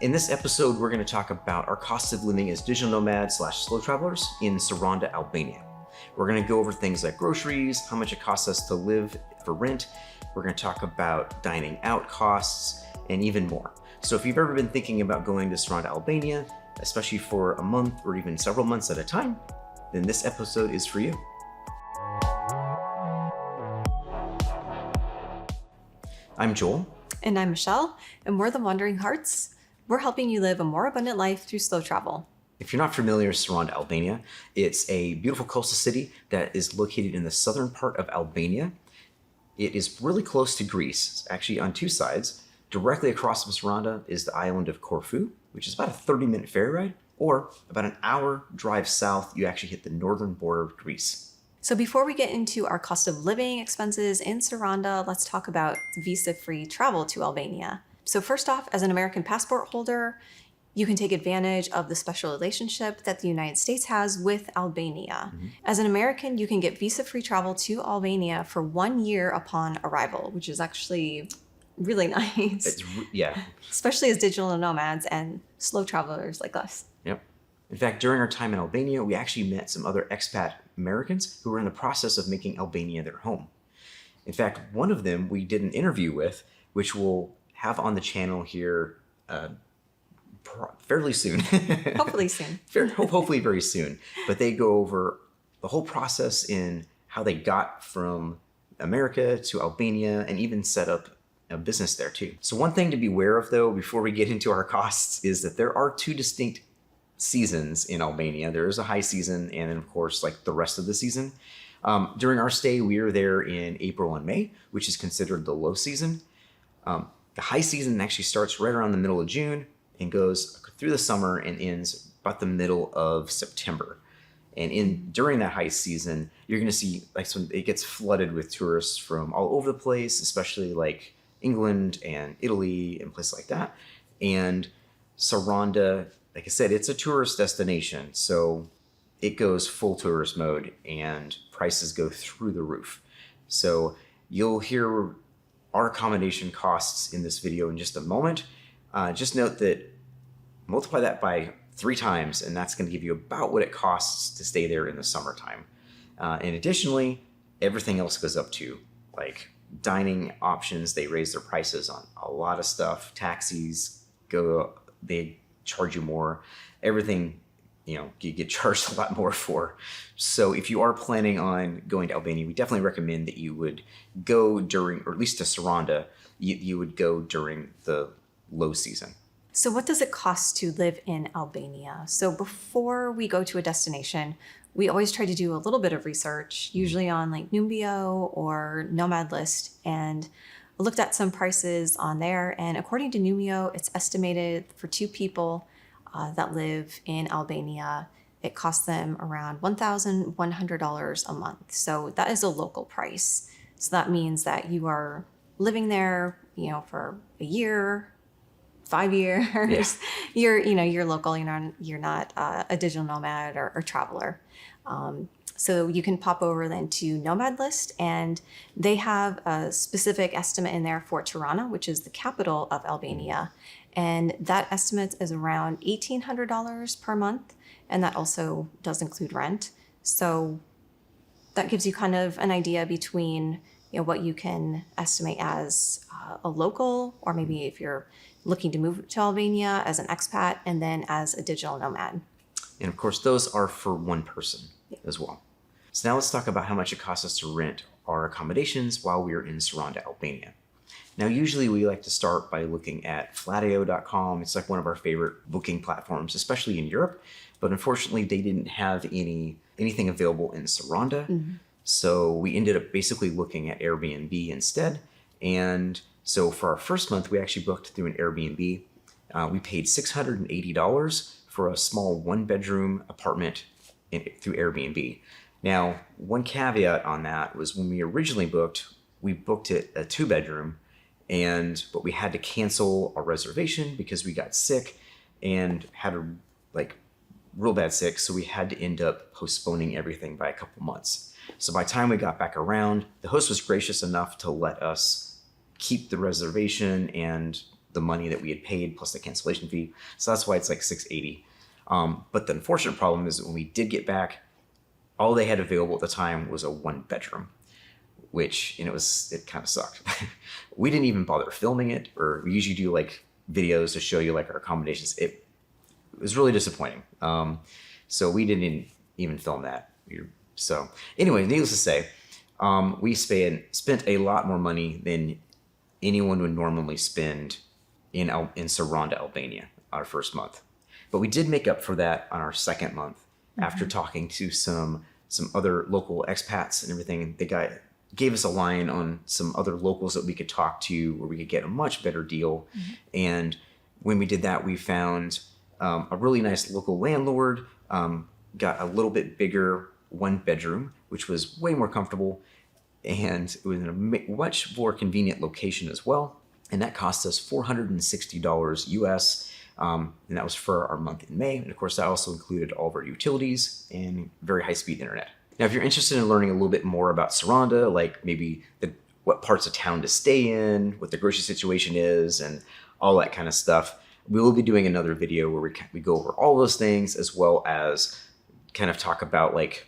In this episode, we're going to talk about our cost of living as digital nomads / slow travelers in Saranda, Albania. We're going to go over things like groceries, how much it costs us to live for rent. We're going to talk about dining out costs, and even more. So if you've ever been thinking about going to Saranda, Albania, especially for a month or even several months at a time, then this episode is for you. I'm Joel. And I'm Michelle, and we're the Wandering Hartz. We're helping you live a more abundant life through slow travel. If you're not familiar with Saranda, Albania, it's a beautiful coastal city that is located in the southern part of Albania. It is really close to Greece, it's actually on two sides. Directly across from Saranda is the island of Corfu, which is about a 30-minute ferry ride, or about an hour drive south, you actually hit the northern border of Greece. So before we get into our cost of living expenses in Saranda, let's talk about visa-free travel to Albania. So first off, as an American passport holder, you can take advantage of the special relationship that the United States has with Albania. Mm-hmm. As an American, you can get visa-free travel to Albania for 1 year upon arrival, which is actually really nice. Yeah. Especially as digital nomads and slow travelers like us. Yep. In fact, during our time in Albania, we actually met some other expat Americans who were in the process of making Albania their home. In fact, one of them we did an interview with, which we'll have on the channel here fairly soon. Hopefully soon. Hopefully very soon. But they go over the whole process in how they got from America to Albania and even set up a business there too. So one thing to be aware of though, before we get into our costs, is that there are two distinct seasons in Albania. There is a high season and then of course like the rest of the season. During our stay, we were there in April and May, which is considered the low season. The high season actually starts right around the middle of June and goes through the summer and ends about the middle of September. And during that high season, you're going to see like it gets flooded with tourists from all over the place, especially like England and Italy and places like that. And Saranda, like I said, it's a tourist destination, so it goes full tourist mode and prices go through the roof. So you'll hear our accommodation costs in this video in just a moment. Just note that multiply that by 3 times, and that's going to give you about what it costs to stay there in the summertime. And additionally, everything else goes up too, like dining options. They raise their prices on a lot of stuff. Taxis they charge you more. Everything, you get charged a lot more for. So if you are planning on going to Albania, we definitely recommend that you would go during, or at least to Saranda, you would go during the low season. So what does it cost to live in Albania? So before we go to a destination, we always try to do a little bit of research, usually on like Numio or Nomad List, and looked at some prices on there. And according to Numio, it's estimated for 2 people that live in Albania, it costs them around $1,100 a month. So that is a local price. So that means that you are living there, for a year, 5 years. Yeah. You're local. You're not a digital nomad or traveler. So you can pop over then to Nomad List, and they have a specific estimate in there for Tirana, which is the capital of Albania. And that estimate is around $1,800 per month. And that also does include rent. So that gives you kind of an idea between what you can estimate as a local, or maybe if you're looking to move to Albania as an expat, and then as a digital nomad. And of course, those are for one person as well. So now let's talk about how much it costs us to rent our accommodations while we are in Saranda, Albania. Now, usually we like to start by looking at flatio.com. It's like one of our favorite booking platforms, especially in Europe. But unfortunately, they didn't have anything available in Saranda. Mm-hmm. So we ended up basically looking at Airbnb instead. And so for our first month, we actually booked through an Airbnb. We paid $680 for a small 1-bedroom apartment through Airbnb. Now, one caveat on that was when we originally booked, we booked it a 2-bedroom, but we had to cancel our reservation because we got sick and had real bad sick. So we had to end up postponing everything by a couple months. So by the time we got back around, the host was gracious enough to let us keep the reservation and the money that we had paid plus the cancellation fee. So that's why it's like $680. But the unfortunate problem is that when we did get back, all they had available at the time was a 1-bedroom, which, it kind of sucked. We didn't even bother filming it, or we usually do like videos to show you like our accommodations. It was really disappointing. So we didn't even film that. So anyway, needless to say, we spent a lot more money than anyone would normally spend in Saranda, Albania, our first month. But we did make up for that on our second month after talking to some other local expats and everything. The guy gave us a line on some other locals that we could talk to where we could get a much better deal. And when we did that, we found a really nice local landlord, got a little bit bigger 1-bedroom, which was way more comfortable. And it was in a much more convenient location as well. And that cost us $460 US. And that was for our month in May. And of course, that also included all of our utilities and very high-speed internet. Now, if you're interested in learning a little bit more about Saranda, like maybe what parts of town to stay in, what the grocery situation is, and all that kind of stuff, we will be doing another video where we go over all those things, as well as kind of talk about like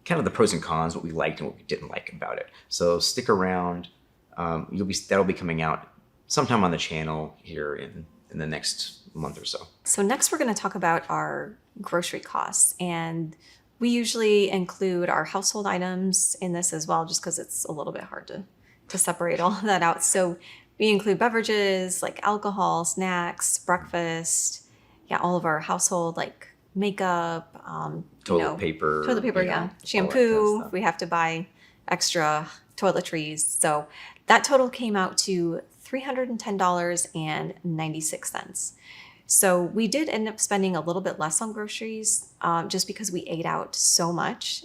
kind of the pros and cons, what we liked and what we didn't like about it. So stick around. That'll be coming out sometime on the channel here in the next month or so. So next we're going to talk about our grocery costs, and we usually include our household items in this as well, just because it's a little bit hard to separate all of that out. So we include beverages like alcohol, snacks, breakfast, all of our household like makeup, toilet paper, shampoo. If we have to buy extra toiletries. So that total came out to $310.96. So we did end up spending a little bit less on groceries, just because we ate out so much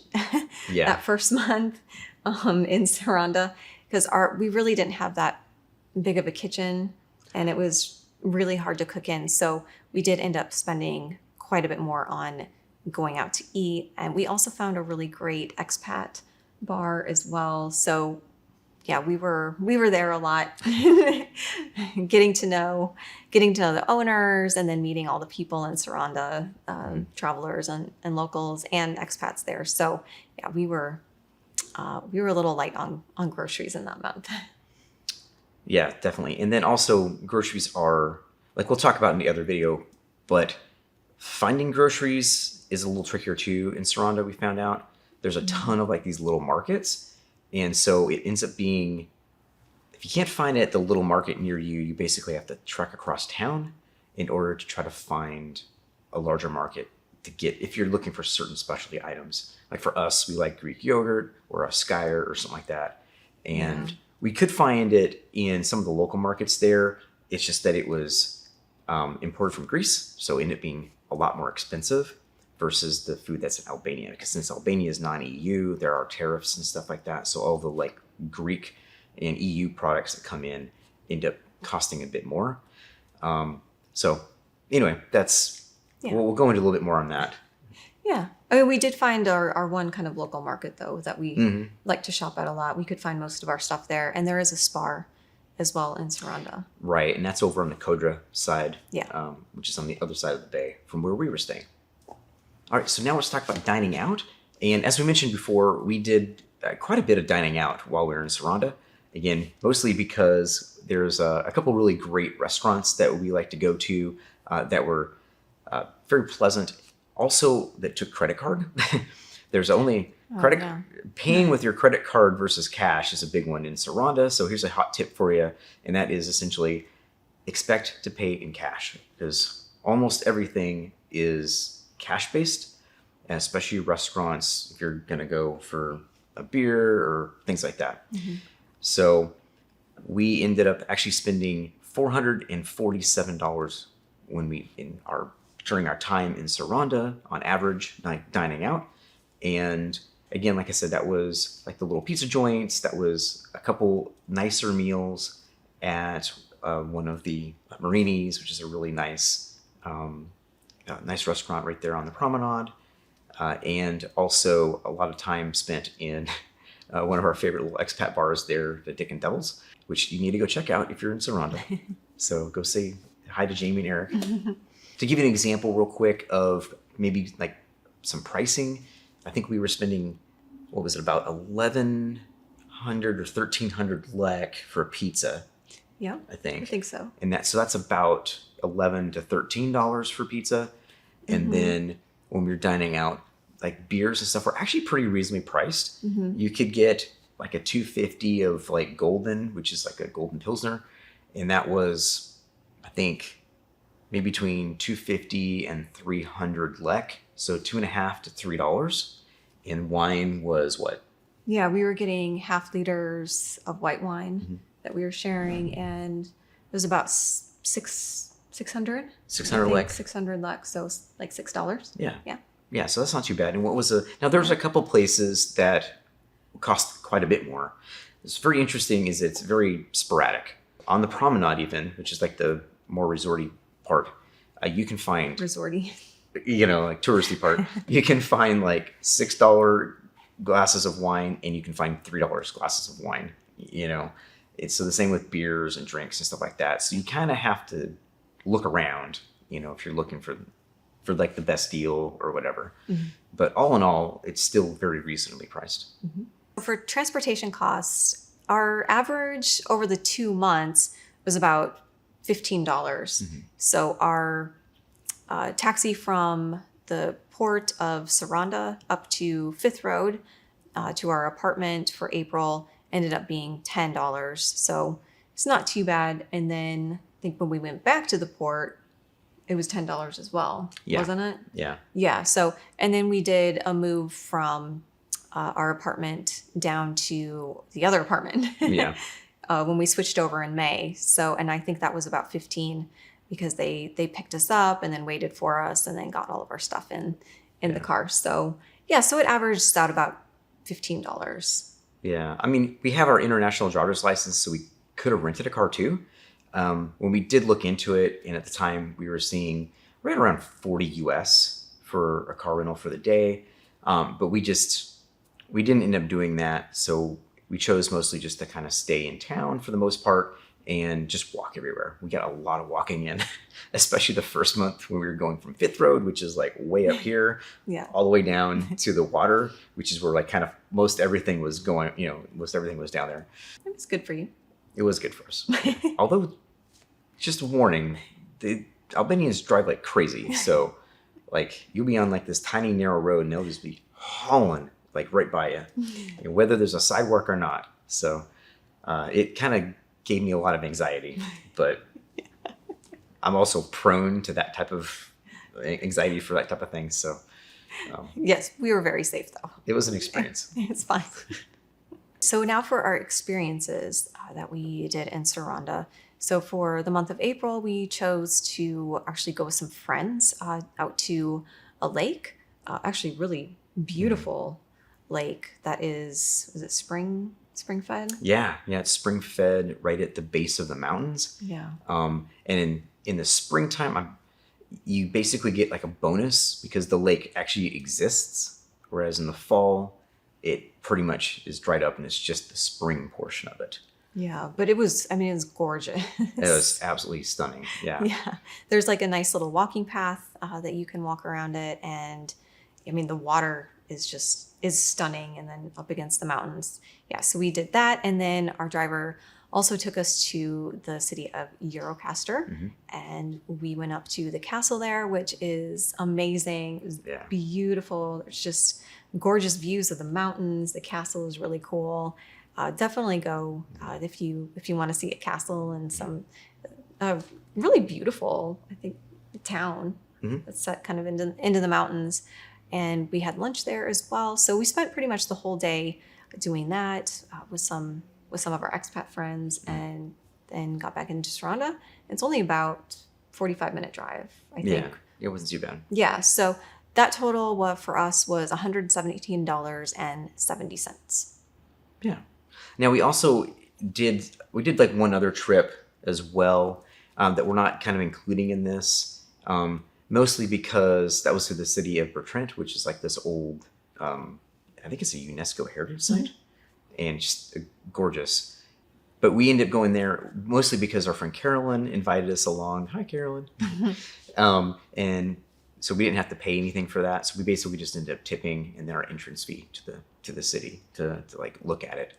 that first month in Saranda, because we really didn't have that big of a kitchen, and it was really hard to cook in. So we did end up spending quite a bit more on going out to eat. And we also found a really great expat bar as well. So we were there a lot, getting to know the owners, and then meeting all the people in Saranda, travelers and locals and expats there. So we were a little light on groceries in that month. Yeah, definitely. And then also groceries are, like we'll talk about in the other video, but finding groceries is a little trickier too in Saranda. We found out there's a ton of like these little markets. And so it ends up being, if you can't find it at the little market near you, you basically have to trek across town in order to try to find a larger market to get, if you're looking for certain specialty items. Like for us, we like Greek yogurt or a Skyer or something like that. And we could find it in some of the local markets there. It's just that it was imported from Greece. So it ended up being a lot more expensive versus the food that's in Albania. Because since Albania is non-EU, there are tariffs and stuff like that. So all the like Greek and EU products that come in end up costing a bit more. So anyway, we'll go into a little bit more on that. Yeah. I mean, we did find our one kind of local market, though, that we like to shop at a lot. We could find most of our stuff there. And there is a Spar as well in Saranda. Right. And that's over on the Kodra side, Yeah. Which is on the other side of the bay from where we were staying. All right. So now let's talk about dining out. And as we mentioned before, we did quite a bit of dining out while we were in Saranda. Again, mostly because there's a couple really great restaurants that we like to go to that were very pleasant. Also, that took credit card. There's only paying with your credit card versus cash is a big one in Saranda. So here's a hot tip for you, and that is essentially expect to pay in cash, because almost everything is cash based, and especially restaurants if you're gonna go for a beer or things like that. So we ended up actually spending $447 during our time in Saranda on average dining out. And again, like I said, that was like the little pizza joints. That was a couple nicer meals at one of the Marinis, which is a really nice restaurant right there on the promenade. And also a lot of time spent in one of our favorite little expat bars there, the Dick and Devils, which you need to go check out if you're in Saranda. So go say hi to Jamie and Eric. To give you an example real quick of maybe like some pricing, I think we were spending, what was it, about 1,100 or 1,300 lek for a pizza. Yeah, I think. I think so. And so that's about $11 to $13 for pizza. And then when we were dining out, like beers and stuff were actually pretty reasonably priced. You could get like a 250 of like Golden, which is like a Golden Pilsner. And that was, I think, maybe between 250 and 300 lek. So $2.50 to $3. And wine was what? Yeah, we were getting half liters of white wine that we were sharing, and it was about 600. 600 lek. 600 lek, so like $6. Yeah. Yeah. Yeah, so that's not too bad. And now there's a couple places that cost quite a bit more. It's very interesting is it's very sporadic. On the promenade even, which is like the more resorty part, you can find Resorty. like touristy part, you can find like $6 glasses of wine and you can find $3 glasses of wine. It's so the same with beers and drinks and stuff like that. So you kind of have to look around, if you're looking for like the best deal or whatever. But all in all, it's still very reasonably priced. For transportation costs, our average over the 2 months was about $15. So our taxi from the port of Saranda up to Fifth Road to our apartment for April ended up being $10. So it's not too bad. And then I think when we went back to the port, it was $10 as well, wasn't it? Yeah. Yeah. So, and then we did a move from our apartment down to the other apartment. Yeah. When we switched over in May. So, and I think that was about 15 because they picked us up and then waited for us and then got all of our stuff in the car. So yeah, so it averaged out about $15. Yeah. I mean, we have our international driver's license, so we could have rented a car too. When we did look into it, and at the time we were seeing right around 40 US for a car rental for the day. But we didn't end up doing that. So we chose mostly just to kind of stay in town for the most part and just walk everywhere. We got a lot of walking in, especially the first month when we were going from Fifth Road, which is like way up here, all the way down to the water, which is where like kind of most everything was going, most everything was down there. It was good for you. It was good for us. Although, just a warning, the Albanians drive like crazy. So like you'll be on like this tiny narrow road and they'll just be hauling like right by you, whether there's a sidewalk or not. So it kind of gave me a lot of anxiety, but I'm also prone to that type of anxiety for that type of thing. So yes, we were very safe though. it was an experience. It's fine. So now for our experiences that we did in Saranda. So for the month of April, we chose to actually go with some friends out to a lake, actually really beautiful lake that is it spring fed? Yeah, it's spring fed right at the base of the mountains. Yeah. And in the springtime, you basically get like a bonus because the lake actually exists, whereas in the fall, it pretty much is dried up and it's just the spring portion of it. Yeah, but it was gorgeous. It was absolutely stunning. Yeah. Yeah. There's like a nice little walking path that you can walk around it. And the water is stunning and then up against the mountains. Yeah, so we did that. And then our driver also took us to the city of Eurocaster and we went up to the castle there, which is amazing. It was beautiful. There's just gorgeous views of the mountains. The castle is really cool. Definitely go if you want to see a castle and some really beautiful, I think, town that's set kind of into the mountains. And we had lunch there as well. So we spent pretty much the whole day doing that with some of our expat friends, and then got back into Saranda. It's only about 45-minute drive, I think. Yeah, it wasn't too bad. Yeah, so that total for us was $117.70. Yeah. Now we also did like one other trip as well that we're not kind of including in this, mostly because that was to the city of Bertrand, which is like this old, I think it's a UNESCO heritage site. and just gorgeous. But we ended up going there mostly because our friend Carolyn invited us along. Hi, Carolyn. And so we didn't have to pay anything for that. So we basically just ended up tipping and then our entrance fee to the city to like look at it.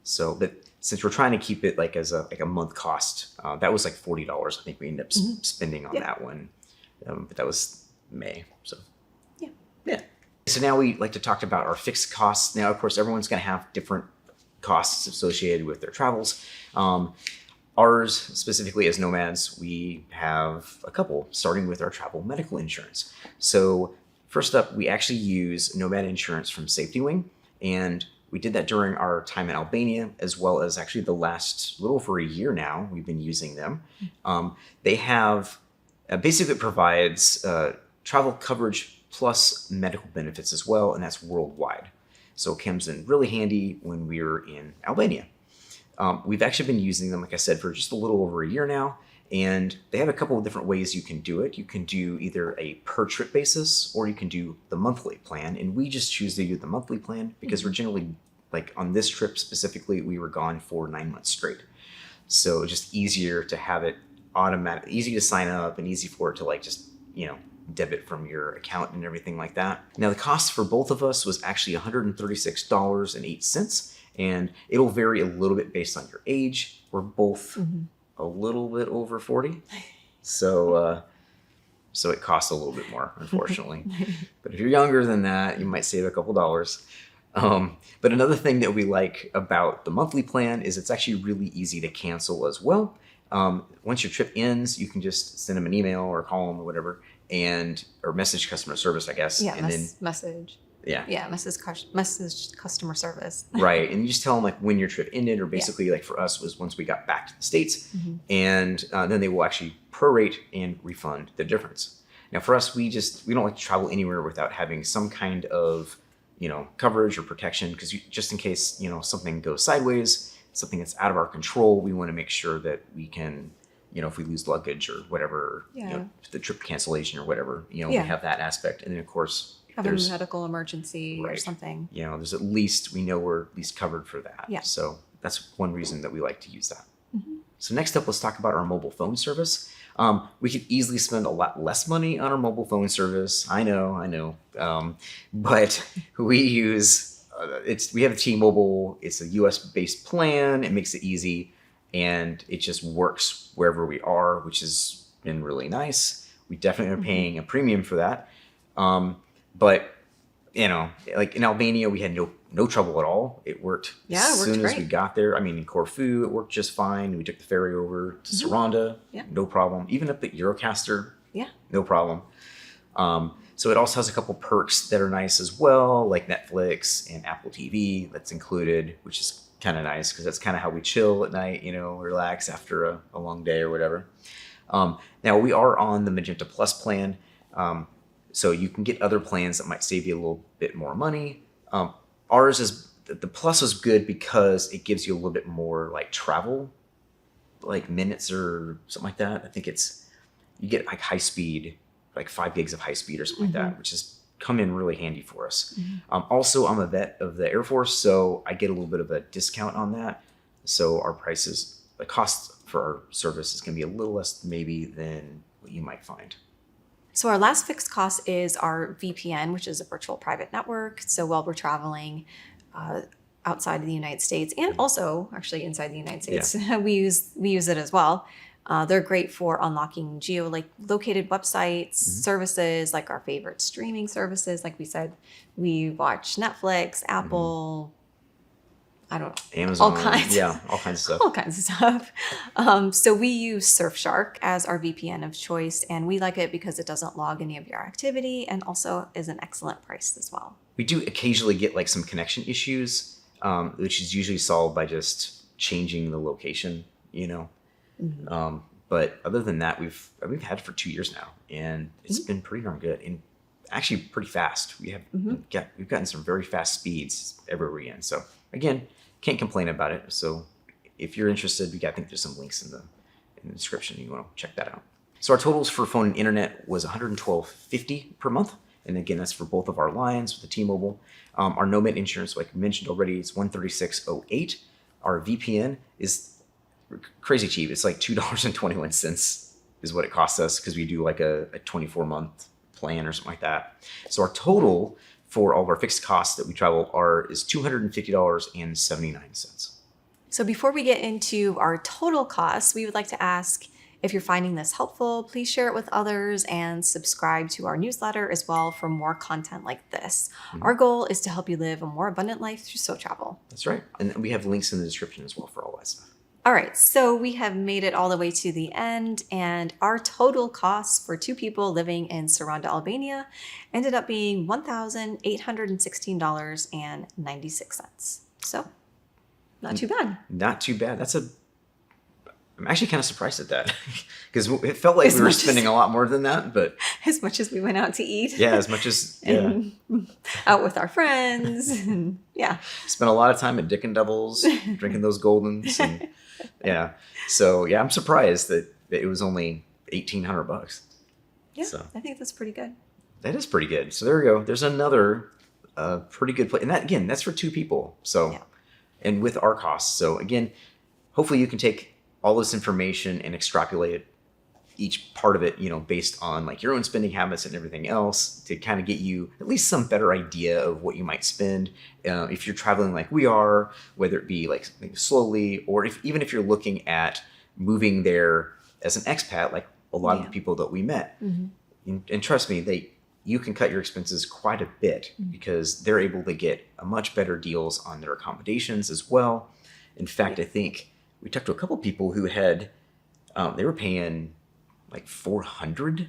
So, but since we're trying to keep it like as a month cost, that was like $40. I think we ended up spending on that one. But that was May. So yeah. So now we like to talk about our fixed costs. Now, of course, everyone's going to have different costs associated with their travels. Ours, specifically as nomads, we have a couple, starting with our travel medical insurance. So first up, we actually use nomad insurance from Safety Wing, and we did that during our time in Albania, as well as actually the last little over a year now, we've been using them. They have, basically it provides travel coverage plus medical benefits as well, and that's worldwide. So it comes in really handy when we're in Albania. We've actually been using them, like I said, for just a little over a year now, and they have a couple of different ways you can do it. You can do either a per trip basis, or you can do the monthly plan, and we just choose to do the monthly plan because we're generally, like on this trip specifically, we were gone for 9 months straight. So just easier to have it automatic, easy to sign up, and easy for it to like just, debit from your account and everything like that. Now the cost for both of us was actually $136.08, and it'll vary a little bit based on your age. We're both a little bit over 40, so it costs a little bit more, unfortunately. But if you're younger than that, you might save a couple dollars. But another thing that we like about the monthly plan is it's actually really easy to cancel as well. Once your trip ends, you can just send them an email or call them or whatever, or message customer service, I guess. Yeah, and message. Yeah. Yeah, message customer service. Right. And you just tell them like when your trip ended, or basically like for us was once we got back to the States, and then they will actually prorate and refund the difference. Now for us, we don't like to travel anywhere without having some kind of, coverage or protection, because just in case, something goes sideways, something that's out of our control, we want to make sure that we can, if we lose luggage or whatever, the trip cancellation or whatever, we have that aspect. And then of course, have a medical emergency or something. There's at least, we know we're at least covered for that. Yeah. So that's one reason that we like to use that. So next up, let's talk about our mobile phone service. We could easily spend a lot less money on our mobile phone service. I know. But we use, we have a T-Mobile. It's a US based plan. It makes it easy, and it just works wherever we are, which has been really nice. We definitely are paying a premium for that. But like in Albania, we had no trouble at all. It worked as soon as we got there. I mean, in Corfu, it worked just fine. We took the ferry over to Saranda, no problem. Even up at Eurocaster, no problem. So it also has a couple perks that are nice as well, like Netflix and Apple TV that's included, which is kind of nice because that's kind of how we chill at night, relax after a long day or whatever. Now we are on the Magenta Plus plan. So you can get other plans that might save you a little bit more money. Ours is, the Plus is good because it gives you a little bit more like travel, like minutes or something like that. I think you get like high speed, like 5 gigs of high speed or something like that, which has come in really handy for us. Also, I'm a vet of the Air Force, so I get a little bit of a discount on that. So our prices, the cost for our service is going to be a little less maybe than what you might find. So our last fixed cost is our VPN, which is a virtual private network. So while we're traveling outside of the United States, and also actually inside the United States, we use it as well. They're great for unlocking located websites, services, like our favorite streaming services. Like we said, we watch Netflix, Apple, I don't know, Amazon, all kinds. Yeah, all kinds of stuff. All kinds of stuff. So we use Surfshark as our VPN of choice, and we like it because it doesn't log any of your activity and also is an excellent price as well. We do occasionally get like some connection issues, which is usually solved by just changing the location, But other than that, we've had it for 2 years now, and it's been pretty darn good and actually pretty fast. We've gotten some very fast speeds everywhere we're in. So again, can't complain about it. So if you're interested, I think there's some links in the description. You want to check that out. So our totals for phone and internet was $112.50 per month, And again, that's for both of our lines with the T-Mobile. Our nomad insurance, like I mentioned already, it's $136.08. Our VPN is crazy cheap. It's like $2.21 is what it costs us because we do like a 24-month plan or something like that. So our total for all of our fixed costs that we travel is $250.79. So before we get into our total costs, we would like to ask, if you're finding this helpful, please share it with others and subscribe to our newsletter as well for more content like this. Our goal is to help you live a more abundant life through slow travel. That's right. And we have links in the description as well for all that stuff. All right, so we have made it all the way to the end, and our total costs for 2 people living in Saranda, Albania ended up being $1,816.96. So not too bad. Not too bad. I'm actually kind of surprised at that because it felt like we were spending a lot more than that, but as much as we went out to eat. Yeah, as much as and out with our friends. And spent a lot of time at Dick and Devils drinking those Goldens. And so I'm surprised that it was only $1,800. Yeah, so I think that's pretty good. That is pretty good. So there we go. There's another pretty good place. And that, again, that's for 2 people. So, and with our costs. So again, hopefully you can take all this information and extrapolate each part of it, based on like your own spending habits and everything else to kind of get you at least some better idea of what you might spend if you're traveling like we are, whether it be like slowly, or even if you're looking at moving there as an expat, like a lot of the people that we met. And trust me, you can cut your expenses quite a bit because they're able to get a much better deals on their accommodations as well. In fact, I think we talked to a couple people who had, they were paying like $400,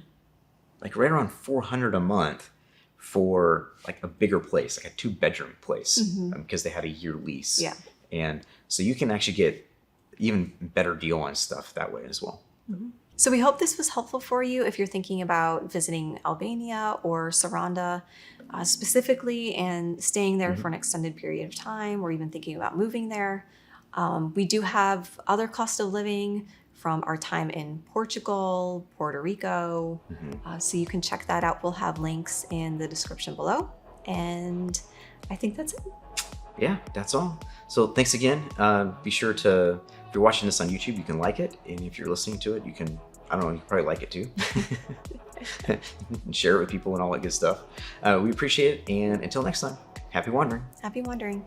like right around $400 a month for like a bigger place, like a 2-bedroom place, because they had a year lease. Yeah. And so you can actually get even better deal on stuff that way as well. So we hope this was helpful for you if you're thinking about visiting Albania or Saranda specifically and staying there for an extended period of time, or even thinking about moving there. We do have other cost of living from our time in Portugal, Puerto Rico. So you can check that out. We'll have links in the description below. And I think that's it. Yeah, that's all. So thanks again. Be sure to, if you're watching this on YouTube, you can like it. And if you're listening to it, you can, I don't know, you can probably like it too. And share it with people and all that good stuff. We appreciate it. And until next time, happy wandering. Happy wandering.